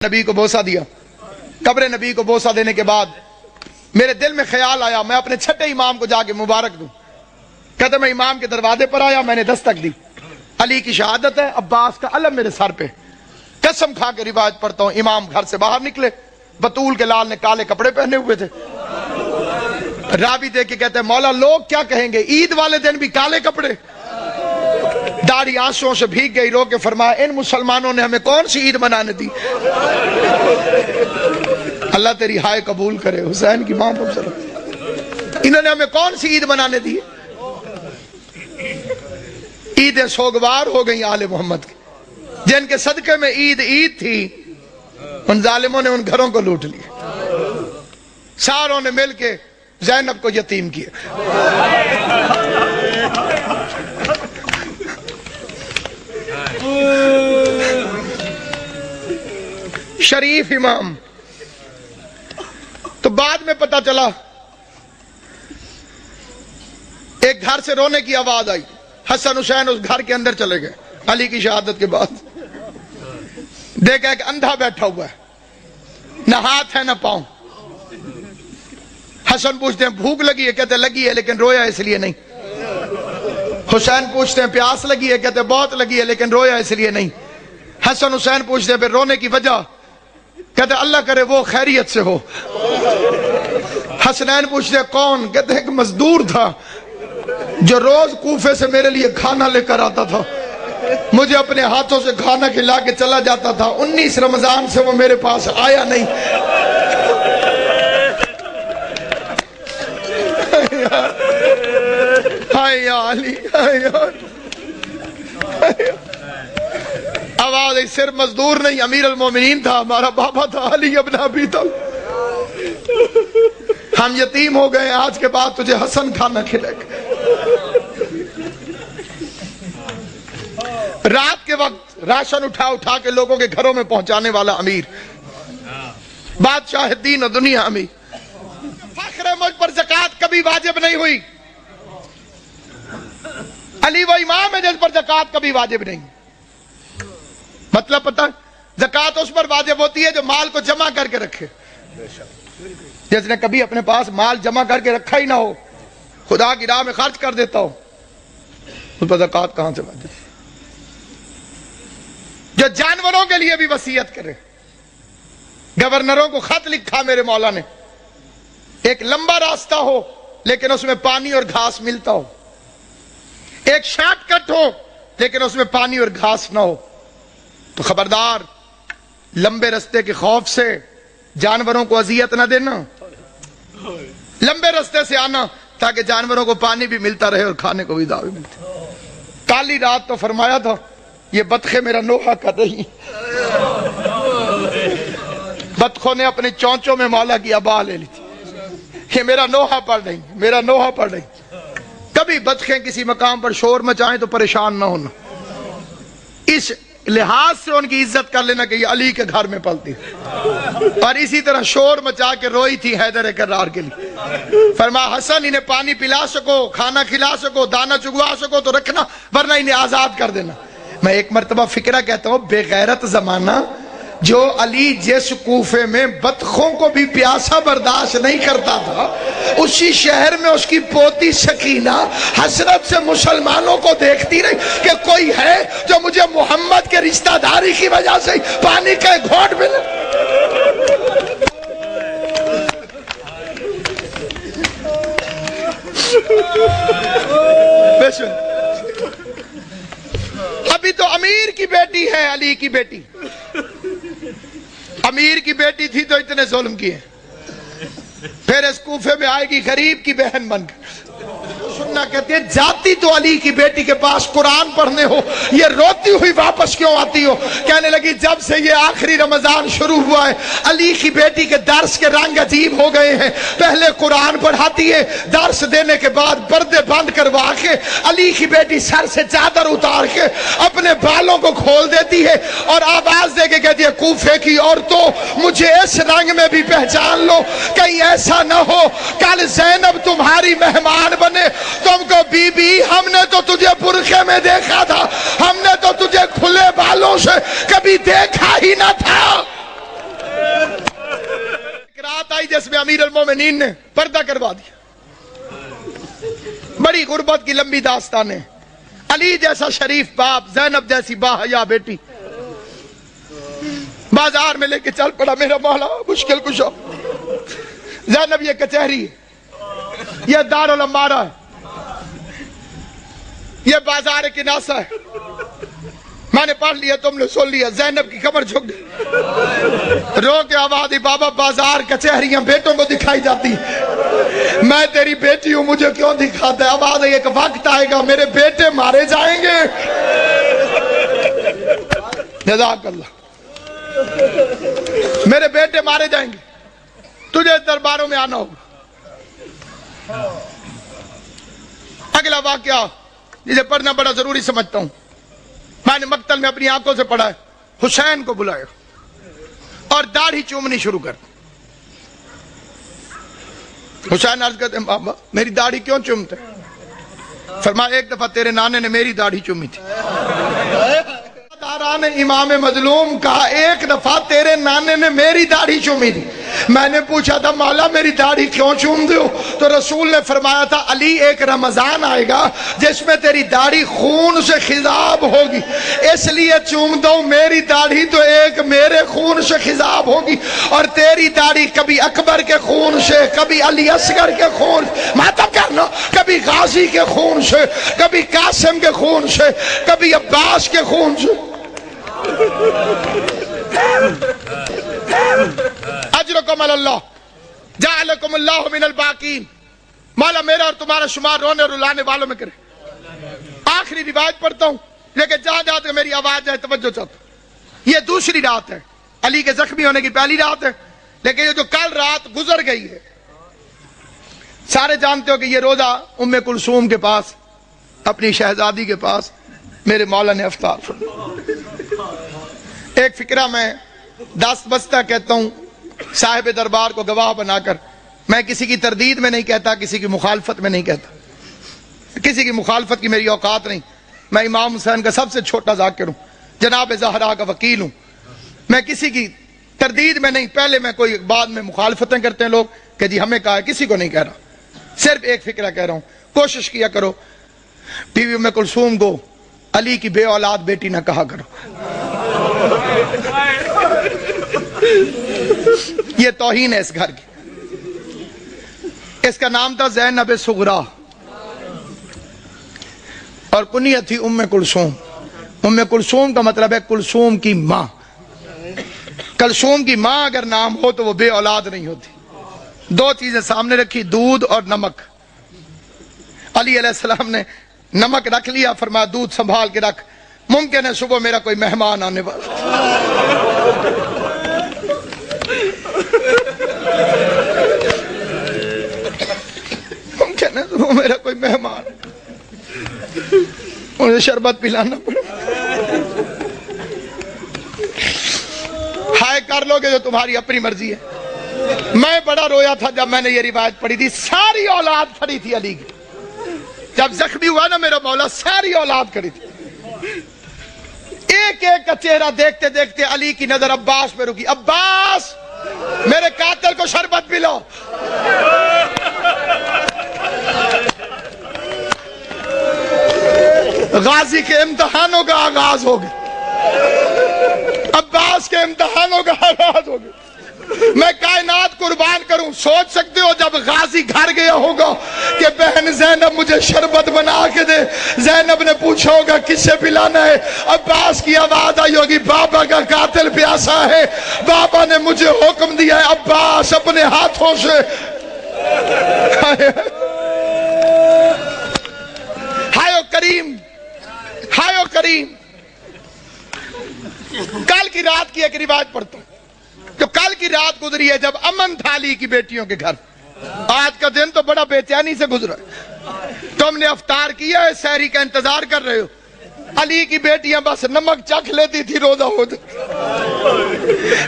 نبی کو بوسہ دیا. قبر نبی کو بوسہ دینے کے بعد میرے دل میں خیال آیا میں اپنے چھٹے امام کو جا کے مبارک دوں. کہتے میں امام کے دروازے پر آیا, میں نے دستک دی. علی کی شہادت ہے, عباس کا علم میرے سر پہ. قسم کھا کے روایت پڑھتا ہوں, امام گھر سے باہر نکلے, بطول کے لال نے کالے کپڑے پہنے ہوئے تھے. راوی دیکھ کے کہتے ہیں مولا لوگ کیا کہیں گے, عید والے دن بھی کالے کپڑے. داڑھی آنسوؤں سے بھیگ گئی, رو کے فرمایا ان مسلمانوں نے ہمیں کون سی عید منانے دی. اللہ تیری ہائے قبول کرے حسین کی ماں پر, انہوں نے ہمیں کون سی عید منانے دی. عید سوگوار ہو گئی آل محمد کی, جن کے صدقے میں عید تھی ان ظالموں نے ان گھروں کو لوٹ لیا. ساروں نے مل کے زینب کو یتیم کیا. شریف امام. تو بعد میں پتا چلا ایک گھر سے رونے کی آواز آئی, حسن حسین اس گھر کے اندر چلے گئے. علی کی شہادت کے بعد دیکھا ایک اندھا بیٹھا ہوا ہے, نہ ہاتھ ہے نہ پاؤں. حسن پوچھتے ہیں بھوک لگی ہے, کہتے لگی ہے لیکن رویا اس لیے نہیں. حسین پوچھتے ہیں پیاس لگی ہے, کہتے بہت لگی ہے لیکن رویا اس لیے نہیں. حسن حسین پوچھتے ہیں پھر رونے کی وجہ, کہتے اللہ کرے وہ خیریت سے ہو. حسنین پوچھتے ہیں کون, کہتے ایک مزدور تھا جو روز کوفے سے میرے لیے کھانا لے کر آتا تھا, مجھے اپنے ہاتھوں سے کھانا کھلا کے چلا جاتا تھا. 19 رمضان سے وہ میرے پاس آیا نہیں. ہائے یا علی, آواز صرف مزدور نہیں, امیر المومنین تھا, ہمارا بابا تھا علی ابن ابی طالب. ہم یتیم ہو گئے, آج کے بعد تجھے حسن کھانا کھلے گا. رات کے وقت راشن اٹھا کے لوگوں کے گھروں میں پہنچانے والا امیر, بادشاہ دین و دنیا امیر. فخر مجھ پر زکوٰۃ کبھی واجب نہیں ہوئی. علی وہ امام ہے جس پر زکوٰۃ کبھی واجب نہیں. مطلب پتہ, زکوٰۃ اس پر واجب ہوتی ہے جو مال کو جمع کر کے رکھے. جس نے کبھی اپنے پاس مال جمع کر کے رکھا ہی نہ ہو, خدا کی راہ میں خرچ کر دیتا ہو, اس پر زکوٰۃ کہاں سے واجب. جو جانوروں کے لیے بھی وصیت کرے. گورنروں کو خط لکھا میرے مولا نے, ایک لمبا راستہ ہو لیکن اس میں پانی اور گھاس ملتا ہو, ایک شارٹ کٹ ہو لیکن اس میں پانی اور گھاس نہ ہو, تو خبردار لمبے رستے کے خوف سے جانوروں کو اذیت نہ دینا, لمبے رستے سے آنا تاکہ جانوروں کو پانی بھی ملتا رہے اور کھانے کو بھی دعوت بھی ملتی. کالی رات تو فرمایا تھا یہ بطخیں میرا نوحہ کر رہی. بطخوں نے اپنے چونچوں میں مولا کی ابا لے لی تھی, یہ میرا نوحہ پڑھ رہی, میرا نوحہ پڑھ رہی. کبھی بطخیں کسی مقام پر شور مچائیں تو پریشان نہ ہونا, اس لحاظ سے ان کی عزت کر لینا کہ یہ علی کے گھر میں پلتی. اور اسی طرح شور مچا کے روئی تھی حیدر کرار کے لیے. فرمایا حسن انہیں پانی پلا سکو, کھانا کھلا سکو, دانا چگوا سکو تو رکھنا, ورنہ انہیں آزاد کر دینا. میں ایک مرتبہ فکرہ کہتا ہوں, بے غیرت زمانہ جو علی جس کوفے میں بطخوں کو بھی پیاسا برداشت نہیں کرتا تھا, اسی شہر میں اس کی پوتی سکینہ حسرت سے مسلمانوں کو دیکھتی رہی کہ کوئی ہے جو مجھے محمد کے رشتہ داری کی وجہ سے پانی کا ایک گھونٹ ملے. ابھی تو امیر کی بیٹی ہے علی کی بیٹی, امیر کی بیٹی تھی تو اتنے ظلم کیے, پھر اس کوفے میں آئے گی غریب کی بہن بن کر. سننا کہتے ہیں جاتی تو علی کی بیٹی کے پاس قرآن پڑھنے ہو, یہ روتی ہوئی واپس کیوں آتی ہو. کہنے لگی جب سے یہ آخری رمضان شروع ہوا ہے علی کی بیٹی کے درس کے رنگ عجیب ہو گئے ہیں. پہلے قرآن پڑھاتی ہے, درس دینے کے بعد پردے بند کروا کے علی کی بیٹی سر سے چادر اتار کے اپنے بالوں کو کھول دیتی ہے اور آواز دے کے کہتی ہے کوفے کی عورتوں مجھے اس رنگ میں بھی پہچان لو, کہیں ایسا نہ ہو کل زینب تمہاری مہمان بنے. تم کو بی بی ہم نے تو تجھے برقعے میں دیکھا تھا, ہم نے تو تجھے کھلے بالوں سے کبھی دیکھا ہی نہ تھا. مجلس میں امیر المومنین نے پردہ کروا دیا. بڑی غربت کی لمبی داستان ہے. علی جیسا شریف باپ، زینب جیسی باحیا بیٹی بازار میں لے کے چل پڑا. میرا مولا مشکل کشا. زینب یہ کچہری ہے، یہ دارالامارہ ہے، یہ بازار کناسہ ہے. میں نے پڑھ لیا، تم نے سن لیا. زینب کی کمر جھک گئی، رو کے آواز دی، بابا بازار کچہریاں بیٹوں کو دکھائی جاتی، میں تیری بیٹی ہوں، مجھے کیوں دکھاتا ہے؟ آواز ہے، ایک وقت آئے گا میرے بیٹے مارے جائیں گے. جزاک اللہ. میرے بیٹے مارے جائیں گے، تجھے درباروں میں آنا ہوگا. اگلا واقعہ جسے پڑھنا بڑا ضروری سمجھتا ہوں. میں نے مقتل میں اپنی آنکھوں سے پڑھا ہے. حسین کو بلایا اور داڑھی چومنی شروع کر. حسین عرض کرتے ہیں، بابا میری داڑھی کیوں چومتے؟ فرمایا ایک دفعہ تیرے نانے نے میری داڑھی چومی تھی. داران امام مظلوم کہا ایک دفعہ تیرے نانے نے میری داڑھی چومی تھی. میں نے پوچھا تھا مولا میری داڑھی کیوں چوم دو؟ تو رسول نے فرمایا تھا علی ایک رمضان آئے گا جس میں تیری داڑھی خون سے خضاب ہوگی، اس لیے چوم دو میری داڑھی تو ایک میرے خون سے خضاب ہوگی، اور تیری داڑھی کبھی اکبر کے خون سے، کبھی علی اصغر کے خون، ماتم کرنا، کبھی غازی کے خون سے، کبھی قاسم کے خون سے، کبھی عباس کے خون سے. اجرکم اللہ جعلکم اللہ من الباقین. مولا میرا اور تمہارا شمار رونے اور رلانے والوں میں کرے. آخری روایت پڑھتا ہوں لیکن جہاں جہاں تک میری آواز جائے توجہ چاہتا ہوں. یہ دوسری رات ہے، علی کے زخمی ہونے کی پہلی رات ہے، لیکن یہ جو کل رات گزر گئی ہے، سارے جانتے ہو کہ یہ روزہ ام کلثوم کے پاس، اپنی شہزادی کے پاس میرے مولا نے افطار فرمایا. ایک فکرہ میں دست بستہ کہتا ہوں صاحب دربار کو گواہ بنا کر. میں کسی کی تردید میں نہیں کہتا، کسی کی مخالفت میں نہیں کہتا، کسی کی مخالفت کی میری اوقات نہیں. میں امام حسین کا سب سے چھوٹا ذاکر ہوں، جناب زہرا کا وکیل ہوں. میں کسی کی تردید میں نہیں، پہلے میں کوئی بعد میں مخالفتیں کرتے ہیں لوگ کہ جی ہمیں کہا ہے، کسی کو نہیں کہہ رہا. صرف ایک فکرہ کہہ رہا ہوں، کوشش کیا کرو بیوی ام کلثوم کو علی کی بے اولاد بیٹی نہ کہا کرو. یہ توہین ہے اس گھر کی. اس کا نام تھا زینب صغرا اور کنیت تھی ام کلثوم. ام کلثوم کا مطلب ہے کلثوم کی ماں. کلثوم کی ماں اگر نام ہو تو وہ بے اولاد نہیں ہوتی. دو چیزیں سامنے رکھی، دودھ اور نمک. علی علیہ السلام نے نمک رکھ لیا، فرمایا دودھ سنبھال کے رکھ، ممکن ہے صبح میرا کوئی مہمان آنے والا. ممکن ہے صبح میرا کوئی مہمان، انہیں شربت پلانا پڑے. ہائے کر لو گے جو تمہاری اپنی مرضی ہے. میں بڑا رویا تھا جب میں نے یہ روایت پڑھی تھی. ساری اولاد کھڑی تھی علی کی. جب زخمی ہوا نا میرا مولا، ساری اولاد کھڑی تھی. ایک ایک کا چہرہ دیکھتے دیکھتے علی کی نظر عباس پہ رکی. عباس میرے قاتل کو شربت پلاؤ. غازی کے امتحانوں کا آغاز ہو گیا، عباس کے امتحانوں کا آغاز ہو گیا. میں کائنات قربان کروں. سوچ سکتے ہو جب غازی گھر گیا ہوگا کہ بہن زینب مجھے شربت بنا کے دے، زینب نے پوچھا ہوگا کس سے پلانا ہے، عباس کی آواز آئی ہوگی بابا کا قاتل پیاسا ہے، بابا نے مجھے حکم دیا ہے. عباس اپنے ہاتھوں سے ہائے کریم، ہائے کریم. کل کی رات کی ایک روایت پڑھتا ہوں جو کل کی رات گزری ہے جب امن تھا علی کی بیٹیوں کے گھر. آج کا دن تو بڑا بے چینی سے گزرا ہے. تم نے افطار کیا ہے، سحری کا انتظار کر رہے ہو. علی کی بیٹیاں بس نمک چکھ لیتی تھی روزہ ہو جاتا،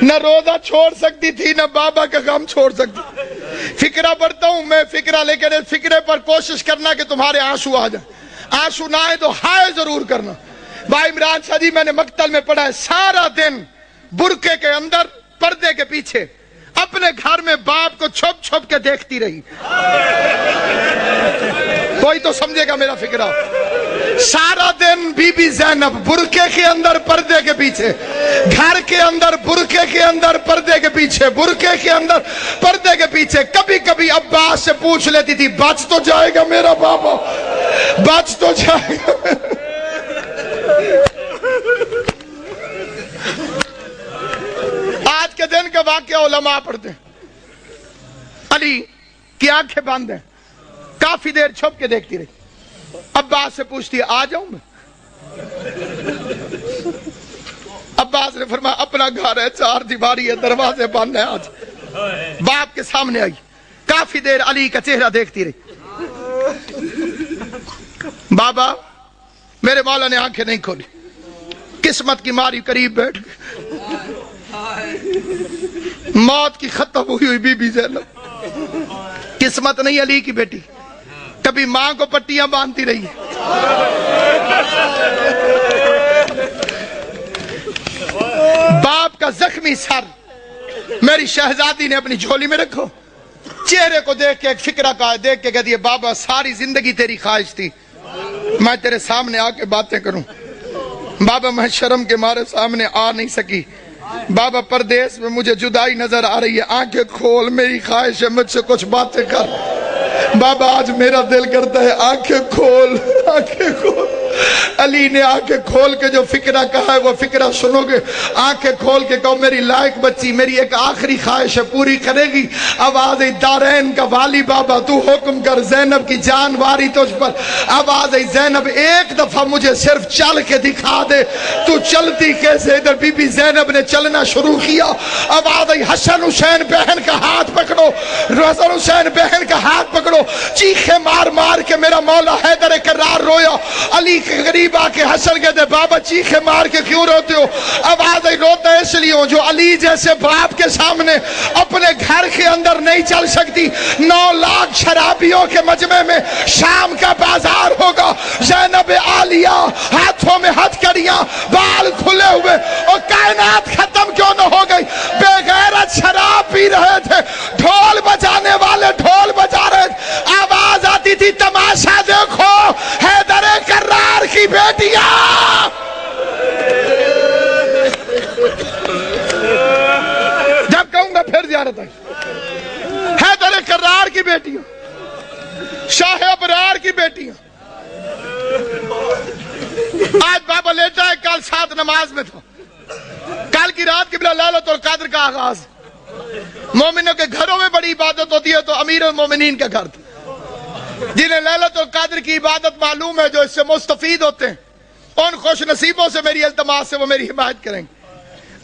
نہ روزہ چھوڑ سکتی تھی نہ بابا کا غم چھوڑ سکتی. فکرہ پڑھتا ہوں میں، فکرہ لے کے فکرے پر کوشش کرنا کہ تمہارے آنسو آ جائیں. آنسو نہ آئے تو ہائے ضرور کرنا. بھائی عمران شاہ جی میں نے مقتل میں پڑھا ہے سارا دن برقعے کے اندر، پردے کے پیچھے. اب اپنے گھر میں باپ کو چھپ چھپ کے دیکھتی رہی. کوئی تو سمجھے گا میرا فکرہ. سارا دن بی بی زینب برقعے کے اندر پردے کے پیچھے, گھر کے اندر برقعے کے اندر پردے کے پیچھے, برقعے کے اندر پردے کے پیچھے. کبھی کبھی عباس سے پوچھ لیتی تھی, بچ تو جائے گا میرا بابا, بچ تو جائے گا. آج کے دن کا واقعہ علماء پڑھتے ہیں. علی کی آنکھیں بند ہیں, کافی دیر چھپ کے دیکھتی رہی. عباس سے پوچھتی ہے, آ جاؤں میں؟ عباس نے فرمایا, اپنا گھر ہے, چار دیواری ہے, دروازے بند ہیں. آج باپ کے سامنے آئی, کافی دیر علی کا چہرہ دیکھتی رہی. بابا, میرے مولا نے آنکھیں نہیں کھولی, قسمت کی ماری قریب بیٹھ گئی. موت کی ختم ہوئی بی بی زینب. قسمت نہیں علی کی بیٹی, کبھی ماں کو پٹیاں باندھتی رہی ہے. باپ کا زخمی سر میری شہزادی نے اپنی جھولی میں رکھو. چہرے کو دیکھ کے ایک فکرہ کا دیکھ کے کہتی ہے, بابا ساری زندگی تیری خواہش تھی میں تیرے سامنے آ کے باتیں کروں. بابا میں شرم کے مارے سامنے آ نہیں سکی. بابا پردیس میں مجھے جدائی نظر آ رہی ہے, آنکھیں کھول, میری خواہش ہے مجھ سے کچھ باتیں کر. بابا آج میرا دل کرتا ہے, آنکھیں کھول, آنکھیں کھول. علی نے آنکھیں کھول کے جو فکرہ کہا ہے وہ فکرہ سنو گے. آنکھیں کھول کے کہو, میری لائق بچی, میری ایک آخری خواہش ہے, پوری کرے گی. آواز دارین کا والی, بابا تو حکم کر, زینب کی جان واری تجھ پر. آواز زینب, ایک دفعہ مجھے صرف چل کے دکھا دے, تو چلتی کیسے؟ ادھر بی بی زینب نے چلنا شروع کیا. آواز حسن حسین بہن کا ہاتھ پکڑو, حسن حسین بہن کا ہاتھ پکڑو. چیخے مار مار کے میرا مولا حیدر کرار رویا. علی کے قریب آ کے حسن کہتے, بابا چیخے مار کے کیوں روتے ہو؟ آواز روتا اس لیے ہوں جو علی جیسے باپ کے سامنے اپنے گھر کے اندر نہیں چل سکتی. 9 لاکھ شرابیوں کے مجمع میں شام کا بازار ہوگا, زینب عالیہ ہاتھوں میں ہتھکڑیاں, بال کھلے ہوئے, اور کائنات ختم کیوں نہ ہو گئی؟ بے غیرت شراب پی رہے تھے, ڈھول بجانے والے ڈھول بجا رہے تھے. آواز آتی تھی, تماشا دیکھو حیدر کرار کی بیٹیاں. جب کہوں گا پھر زیارت آئی. حیدر کرار کی بیٹیاں, شاہ ابرار کی بیٹیاں. آج بابا لیتا ہے, کل 7 نماز میں تھا. کل کی رات قبلہ لیلۃ القدر کا آغاز. مومنوں کے گھروں میں بڑی عبادت ہوتی ہے, تو امیر المومنین کا گھر تھا. جنہیں لیلۃ القدر کی عبادت معلوم ہے, جو اس سے مستفید ہوتے ہیں, ان خوش نصیبوں سے میری التماس سے وہ میری حمایت کریں گے.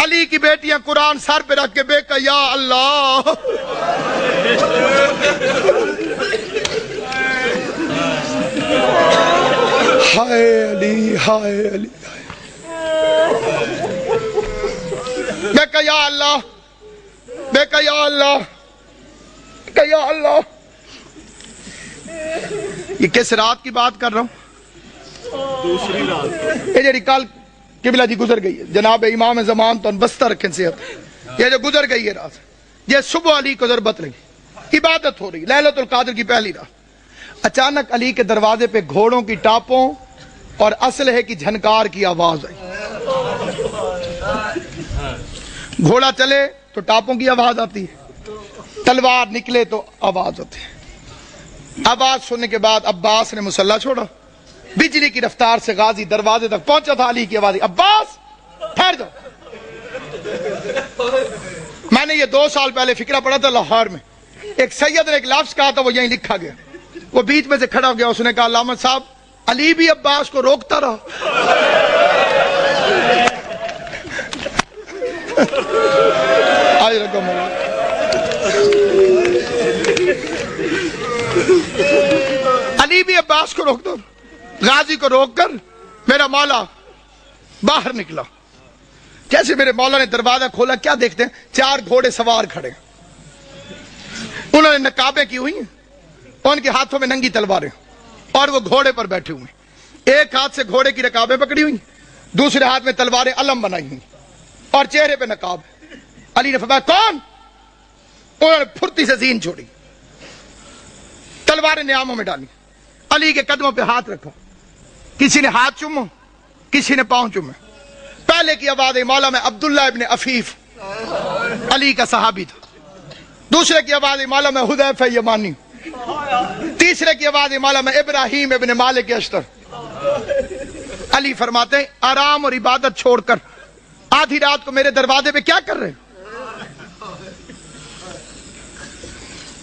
علی کی بیٹیاں قرآن سر پہ رکھ کے بے کہ یا اللہ, ہائے علی, ہائے علی, بے کہ یا اللہ, بے کہ یا اللہ, کہ یا اللہ. یہ کس رات کی بات کر رہا ہوں؟ دوسری رات. یہ جڑی کل قبلہ جی گزر گئی ہے, جناب امام زمان تو بستہ رکھیں صحت, یہ جو گزر گئی ہے رات, یہ صبح علی کو ضربت لگی, عبادت ہو رہی لیلۃ القدر کی پہلی رات. اچانک علی کے دروازے پہ گھوڑوں کی ٹاپوں اور اسلحے کی جھنکار کی آواز آئی. گھوڑا چلے تو ٹاپوں کی آواز آتی ہے, تلوار نکلے تو آواز ہوتی ہے. آواز سننے کے بعد عباس نے مسلح چھوڑا. بجلی کی رفتار سے غازی دروازے تک پہنچا تھا. علی کی آواز, عباس ٹھہر جاؤ. میں نے یہ 2 سال پہلے فکرہ پڑھا تھا لاہور میں. ایک سید نے ایک لفظ کہا تھا, وہ یہیں لکھا گیا. وہ بیچ میں سے کھڑا ہو گیا, اس نے کہا, علامہ صاحب علی بھی عباس کو روکتا رہا. آج رقم علی بھی عباس کو روک دو. غازی کو روک کر میرا مولا باہر نکلا. جیسے میرے مولا نے دروازہ کھولا, کیا دیکھتے ہیں؟ 4 گھوڑے سوار کھڑے. انہوں نے نقابیں کی ہوئی ہیں, ان کے ہاتھوں میں ننگی تلواریں, اور وہ گھوڑے پر بیٹھے ہوئے. ایک ہاتھ سے گھوڑے کی رکابیں پکڑی ہوئی, دوسرے ہاتھ میں تلواریں علم بنائی ہوئی, اور چہرے پہ نقاب. علی نے فرمایا, کون؟ انہوں نے پھرتی سے زین چھوڑی، تلواریں نیاموں میں ڈالی، علی کے قدموں پہ ہاتھ رکھا، کسی نے ہاتھ چومو، کسی نے پاؤں چومے۔ پہلے کی آواز مولا میں عبداللہ ابن عفیف علی کا صحابی تھا، دوسرے کی آواز مولا میں حذیفہ یمانی، تیسرے کی آواز مولا میں ابراہیم ابن مالک اشتر۔ علی فرماتے ہیں آرام اور عبادت چھوڑ کر آدھی رات کو میرے دروازے پہ کیا کر رہے ہو؟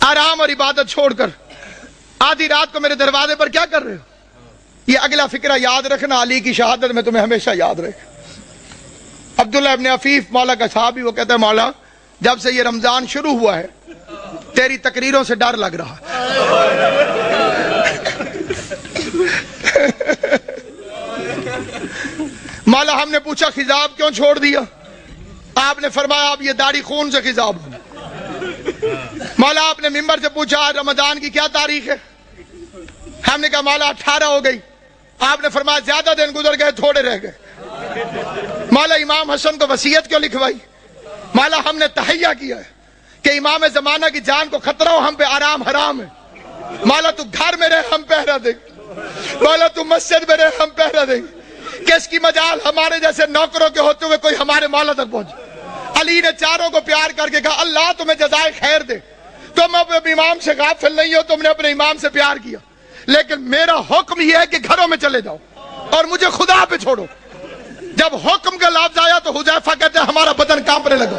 آرام اور عبادت چھوڑ کر آدھی رات کو میرے دروازے پر کیا کر رہے ہو؟ یہ اگلا فکرہ یاد رکھنا، علی کی شہادت میں تمہیں ہمیشہ یاد رہے گا۔ عبداللہ ابن عفیف مولا کا صحابی، وہ کہتا ہے مولا جب سے یہ رمضان شروع ہوا ہے تیری تقریروں سے ڈر لگ رہا۔ مولا ہم نے پوچھا خضاب کیوں چھوڑ دیا؟ آپ نے فرمایا اب یہ داڑھی خون سے خضاب ہو۔ مولا آپ نے ممبر سے پوچھا آج رمضان کی کیا تاریخ ہے؟ ہم نے کہا مولا 18 ہو گئی۔ آپ نے فرمایا زیادہ دن گزر گئے، تھوڑے رہ گئے۔ مولا امام حسن کو وصیت کیوں لکھوائی؟ مولا ہم نے تہیہ کیا ہے کہ امام زمانہ کی جان کو خطرہ ہو، ہم پہ آرام حرام ہے۔ مولا تو گھر میں رہے، ہم پہرا دیں۔ مولا تو مسجد میں رہے، ہم پہرا دیں۔ کس کی مجال ہمارے جیسے نوکروں کے ہوتے ہوئے کوئی ہمارے مولا تک پہنچے؟ علی نے چاروں کو پیار کر کے کہا اللہ تمہیں جزائے خیر دے، تم اپنے امام سے غافل نہیں ہو، تم نے اپنے امام سے پیار کیا، لیکن میرا حکم یہ ہے کہ گھروں میں چلے جاؤ اور مجھے خدا پہ چھوڑو۔ جب حکم کا لفظ آیا تو حذیفہ کہتے ہیں ہمارا بدن کانپنے لگا،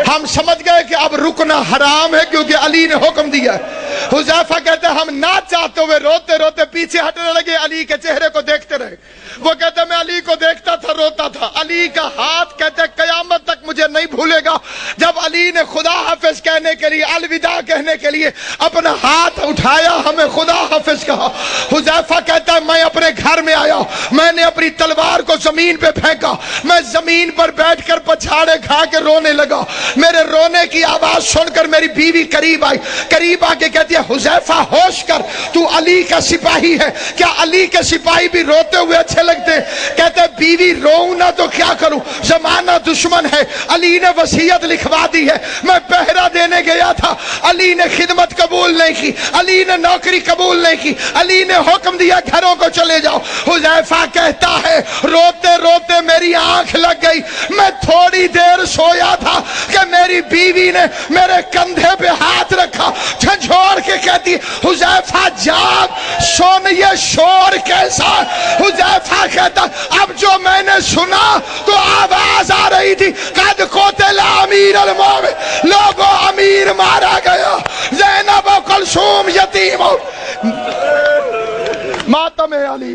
ہم سمجھ گئے کہ اب رکنا حرام ہے کیونکہ علی نے حکم دیا ہے۔ حذیفہ کہتے ہیں ہم نہ چاہتے ہوئے روتے روتے پیچھے ہٹنے لگے، علی کے چہرے کو دیکھتے رہے۔ وہ کہتے ہیں میں علی کو دیکھتا تھا، روتا تھا۔ علی کا ہاتھ کہتے ہیں قیامت تک مجھے نہیں بھولے گا، جب علی نے خدا حافظ کہنے کے لیے، الوداع کہنے کے لیے اپنا ہاتھ اٹھایا، ہمیں خدا حافظ کہا۔ حذیفہ کہتا ہے میں اپنے گھر میں آیا، میں نے اپنی تلوار کو زمین پہ پھینکا، میں زمین پر بیٹھ کر پچھاڑے کھا کے رونے لگا۔ میرے رونے کی آواز سن کر میری بیوی قریب آئی، قریب آ کے کہتی ہے حذیفہ ہوش کر، تو علی کا سپاہی ہے، کیا علی کے سپاہی بھی روتے ہوئے اچھے لگتے؟ کہتے بیوی روؤں نہ تو کیا کروں، زمانہ دشمن ہے، علی نے وصیت لکھوا دی ہے، میں پہرا دینے گیا تھا، علی نے خدمت قبول نہیں کی، علی نے نوکری قبول نہیں کی، علی نے حکم دیا گھروں کو چلے جاؤ۔ حذیفہ کہتا ہے روتے روتے میری آنکھ لگ گئی، میں تھوڑی دیر سویا تھا کہ میری بیوی نے میرے کندھے پہ ہاتھ رکھا، جھنجھوڑ کے کہتی حذیفہ جاگ، سن یہ شور کیسا؟ حذیفہ کہتا اب جو میں نے سنا تو آواز آ رہی تھی قد قتل امیر المومنین، لوگوں امیر مارا گیا، زینب و کلثوم یتیم، ماتم علی۔